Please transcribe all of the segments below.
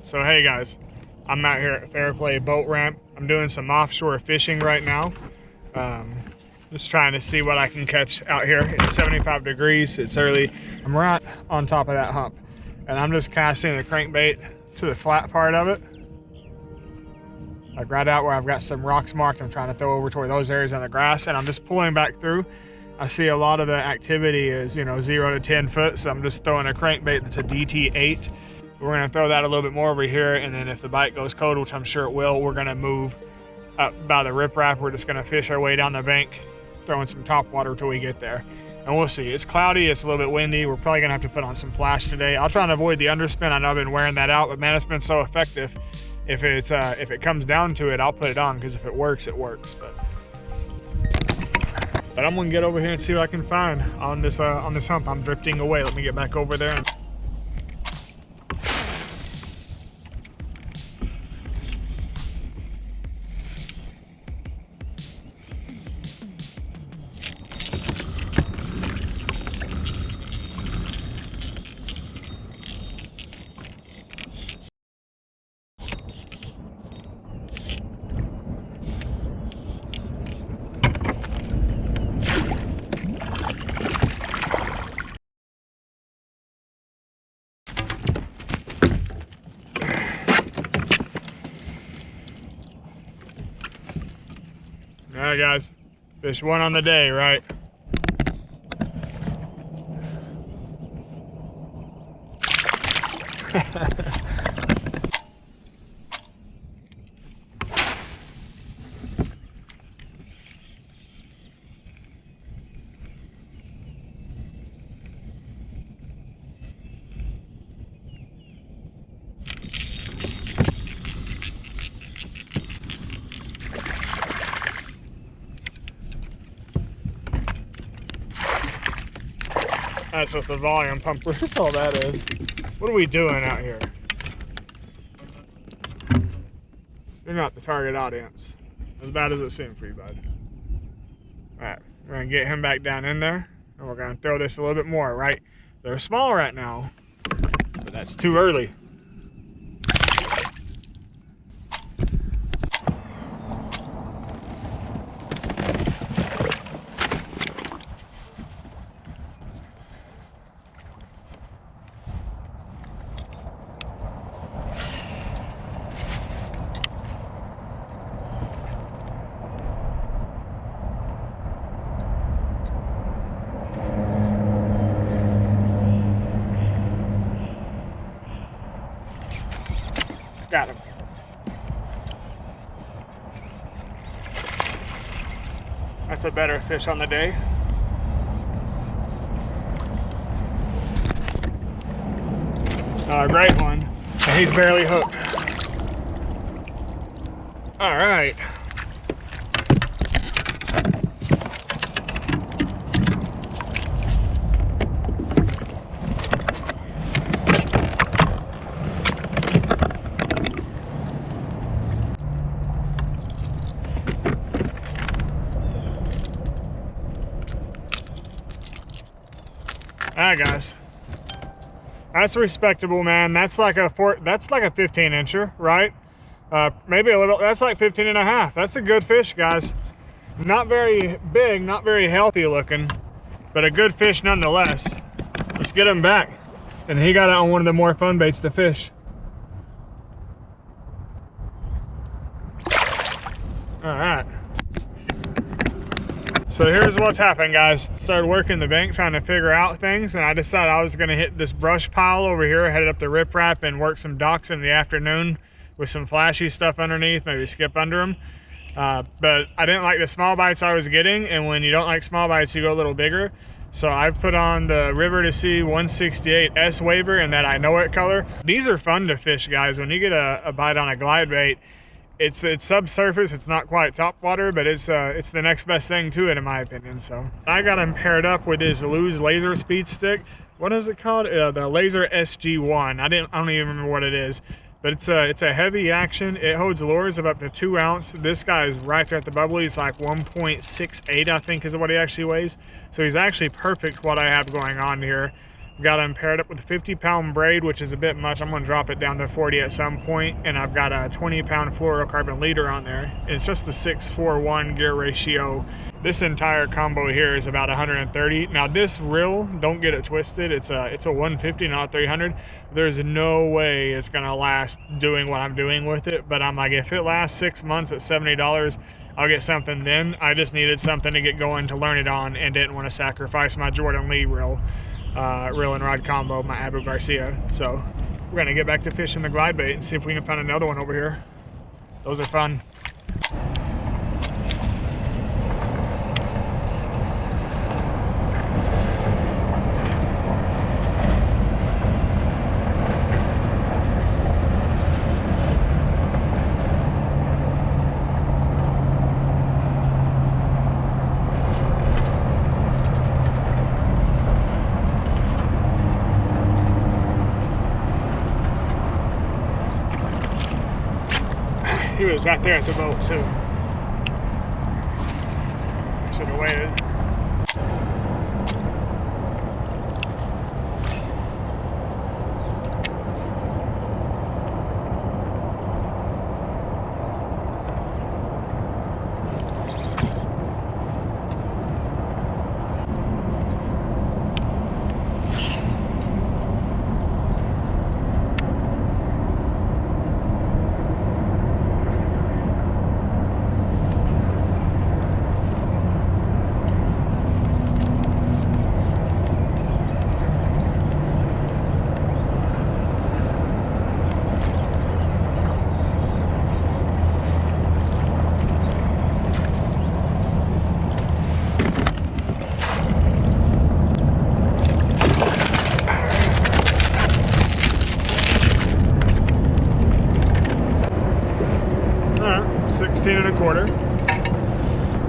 So hey guys, I'm out here at Fairplay Boat Ramp. I'm doing some offshore fishing right now. Just trying to see what I can catch out here. It's 75 degrees, it's early. I'm right on top of that hump. And I'm just casting the crankbait to the flat part of it. Like right out where I've got some rocks marked, I'm trying to throw over toward those areas on the grass, and I'm just pulling back through. I see a lot of the activity is, 0 to 10 foot, so I'm just throwing a crankbait that's a DT8. We're gonna throw that a little bit more over here, and then if the bite goes cold, which I'm sure it will, we're gonna move up by the riprap. We're just gonna fish our way down the bank, throwing some top water till we get there. And we'll see. It's cloudy, it's a little bit windy. We're probably gonna have to put on some flash today. I'll try and avoid the underspin. I know I've been wearing that out, but man, it's been so effective. If it comes down to it, I'll put it on, because if it works, it works. But I'm gonna get over here and see what I can find on this hump. I'm drifting away. Let me get back over there. All right, guys, fish one on the day, right? That's just the volume pumper. That's all that is. What are we doing out here? You're not the target audience. As bad as it seemed for you, bud. Alright, we're gonna get him back down in there, and we're gonna throw this a little bit more, right? They're small right now, but that's too early. Got him. That's a better fish on the day. Great one. And he's barely hooked. All right. All right, guys, that's respectable, man. That's like a 15 incher, right? Maybe a little. That's like 15 and a half. That's a good fish, guys. Not very big, not very healthy looking, but a good fish nonetheless. Let's get him back. And he got it on one of the more fun baits to fish. All right. So here's what's happened, guys. Started working the bank trying to figure out things, and I decided I was gonna hit this brush pile over here, headed up the riprap, and work some docks in the afternoon with some flashy stuff underneath, maybe skip under them. But I didn't like the small bites I was getting, and when you don't like small bites, you go a little bigger. So I've put on the River to Sea 168 S-Waver in that I Know It color. These are fun to fish, guys. When you get a bite on a glide bait, it's subsurface, it's not quite top water, but it's the next best thing to it, in my opinion. So I got him paired up with this Lew's laser speed stick. What is it called? The Laser SG1. I don't even remember what it is, but it's a heavy action. It holds lures of up to 2 ounce. This guy is right there at the bubbly. He's like 1.68, I think, is what he actually weighs. So he's actually perfect for what I have going on here I've got them paired up with a 50-pound braid, which is a bit much. I'm gonna drop it down to 40 at some point, and I've got a 20-pound fluorocarbon leader on there. It's just a 6-4-1 gear ratio. This entire combo here is about 130. Now this reel, don't get it twisted, it's a 150, not 300. There's no way it's gonna last doing what I'm doing with it, but I'm like, if it lasts 6 months at $70, I'll get something then. I just needed something to get going to learn it on, and didn't want to sacrifice my Jordan Lee reel and rod combo, my Abu Garcia. So we're gonna get back to fishing the glide bait and see if we can find another one over here. Those are fun. He was right there at the boat too. Should have waited.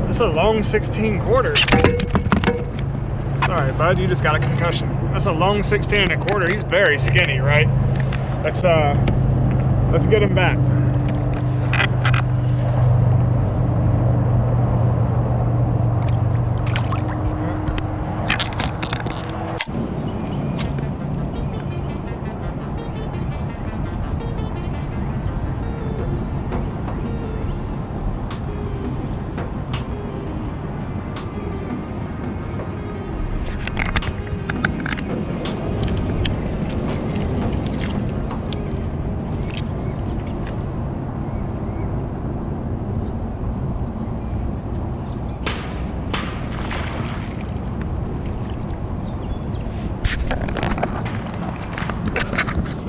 That's a long 16 quarters. Sorry, bud, you just got a concussion. That's a long 16 1/4. He's very skinny, right? Let's get him back.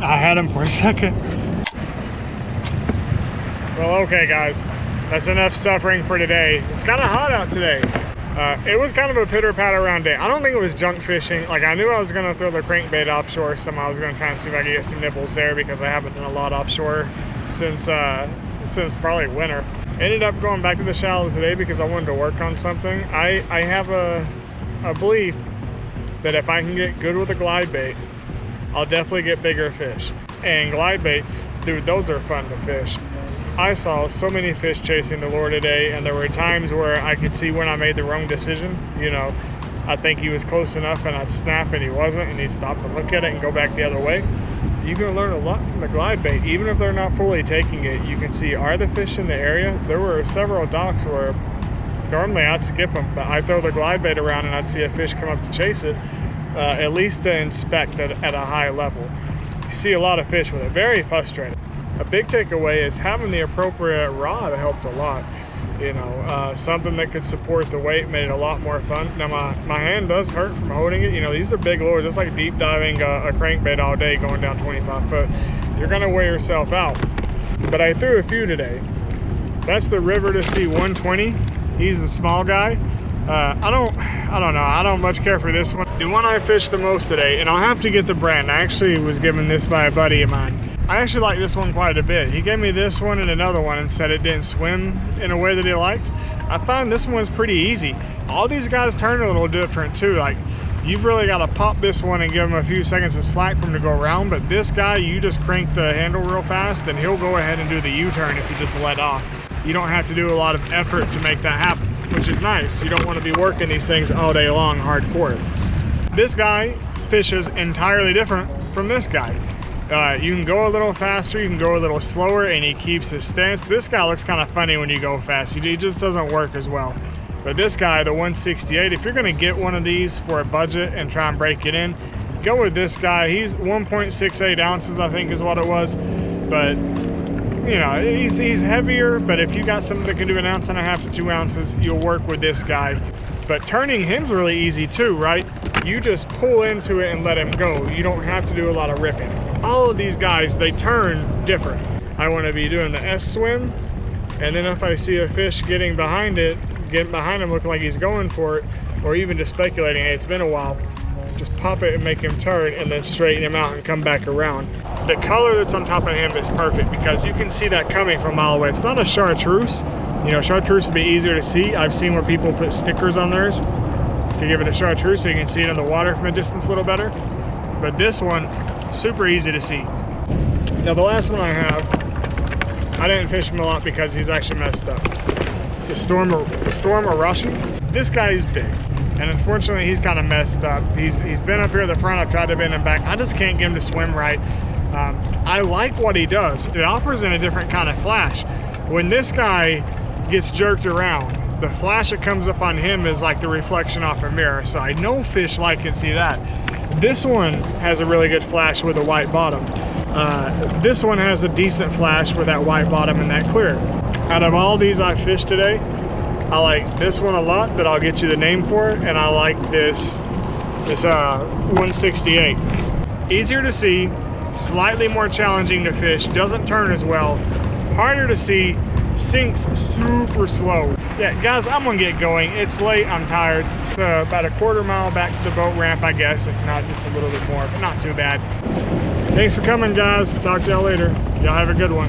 I had him for a second. Well, okay guys, that's enough suffering for today. It's kind of hot out today. It was kind of a pitter-patter around day. I don't think it was junk fishing. Like, I knew I was gonna throw the crankbait offshore, so I was gonna try and see if I could get some nibbles there, because I haven't done a lot offshore since probably winter. Ended up going back to the shallows today because I wanted to work on something. I have a belief that if I can get good with a glide bait, I'll definitely get bigger fish. And glide baits, dude, those are fun to fish. I saw so many fish chasing the lure today, and there were times where I could see when I made the wrong decision. You know, I think he was close enough and I'd snap and he wasn't, and he'd stop and look at it and go back the other way. You can learn a lot from the glide bait. Even if they're not fully taking it, you can see, are the fish in the area? There were several docks where normally I'd skip them, but I'd throw the glide bait around and I'd see a fish come up to chase it. At least to inspect at a high level. You see a lot of fish with it. Very frustrating. A big takeaway is having the appropriate rod helped a lot. You know, something that could support the weight made it a lot more fun. Now my hand does hurt from holding it. You know, these are big lures. It's like deep diving a crankbait all day going down 25 foot. You're gonna wear yourself out. But I threw a few today. That's the River to Sea 120. He's the small guy. I don't know. I don't much care for this one. The one I fished the most today, and I'll have to get the brand. I actually was given this by a buddy of mine. I actually like this one quite a bit. He gave me this one and another one and said it didn't swim in a way that he liked. I find this one's pretty easy. All these guys turn a little different too. Like, you've really got to pop this one and give him a few seconds of slack for him to go around. But this guy, you just crank the handle real fast and he'll go ahead and do the U-turn if you just let off. You don't have to do a lot of effort to make that happen, which is nice. You don't want to be working these things all day long hardcore. This guy, fishes entirely different from this guy. You can go a little faster, you can go a little slower, and he keeps his stance. This guy looks kind of funny when you go fast. He just doesn't work as well. But this guy, the 168, if you're gonna get one of these for a budget and try and break it in, go with this guy. He's 1.68 ounces, I think is what it was. But, you know, he's heavier, but if you got something that can do 1.5 ounces to 2 ounces, you'll work with this guy. But turning him's really easy too, right? You just pull into it and let him go. You don't have to do a lot of ripping. All of these guys, they turn different. I want to be doing the S swim, and then if I see a fish getting behind him looking like he's going for it, or even just speculating, hey, it's been a while, just pop it and make him turn, and then straighten him out and come back around. The color that's on top of him is perfect because you can see that coming from a mile away. It's not a chartreuse. You know, chartreuse would be easier to see. I've seen where people put stickers on theirs to give it a chartreuse so you can see it in the water from a distance a little better. But this one, super easy to see. Now the last one I have, I didn't fish him a lot because he's actually messed up. It's a storm Arashi. This guy is big, and unfortunately he's kind of messed up. He's been up here at the front. I've tried to bend him back. I just can't get him to swim right. I like what he does. It offers in a different kind of flash. When this guy gets jerked around, the flash that comes up on him is like the reflection off a mirror. So I know fish like and see that. This one has a really good flash with a white bottom. This one has a decent flash with that white bottom and that clear. Out of all these I fished today, I like this one a lot, but I'll get you the name for it, and I like this 168. Easier to see, slightly more challenging to fish, doesn't turn as well, harder to see, sinks super slow. Yeah, guys, I'm gonna get going. It's late, I'm tired. It's about a 1/4 mile back to the boat ramp, I guess, if not just a little bit more, but not too bad. Thanks for coming, guys. Talk to y'all later. Y'all have a good one.